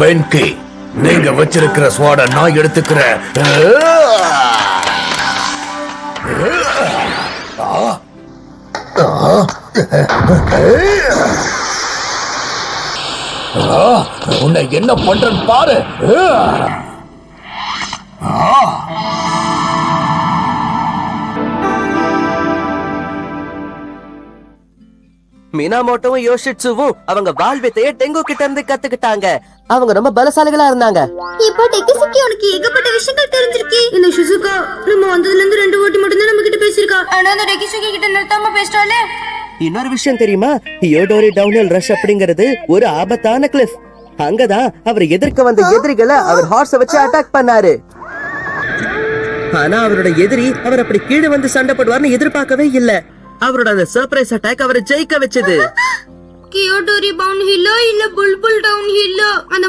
பென்கி, நீங்க வச்சிருக்கிற ஸ்வாட நான் எடுத்துக்கிறேன். உன்னை என்ன பண்றேன்னு பாரு. மினாமோட்டோவும் யோஷிட்சுவும் அவங்க வாழ்வித்தைய டெங்கு கிட்ட இருந்து கத்துக்கிட்டாங்க. அவங்க ரொம்ப பலசாலிகளா இருந்தாங்க. இப்போ டெக்கிசுக்கி உனக்கு ஏகப்பட்ட விஷயங்கள் தெரிஞ்சிருக்கு. இந்த ஷிசுகா நம்ம வந்ததுல இருந்து 2 வாட்டி மட்டும் தான் நம்ம கிட்ட பேசிருக்கா. ஆனா அந்த டெக்கிசுக்கி கிட்ட நிறுத்தாம பேசிட்டாலே. இன்னொரு விஷயம் தெரியுமா? யோடோரி டவுன்ஹில் ரஷ் அப்படிங்கிறது ஒரு ஆபத்தான கிளிஃப். அங்கதான் அவர் எதிர்க்க வந்த எதிரிகளை அவர் ஹார்ஸ வச்சு அட்டாக் பண்ணாரு. ஆனா அவரோட எதிரி அவர் அப்படி கீழே வந்து சண்டை போடுவார்னு எதிர்பார்க்கவே இல்ல. அவரோட அந்த சர்ப்ரைஸ் அட்டாக் அவரை ஜெயிக்க வச்சது. கியோடோரி டவுன்ஹில்லோ இல்ல புல்புல் டவுன்ஹில்லோ, அந்த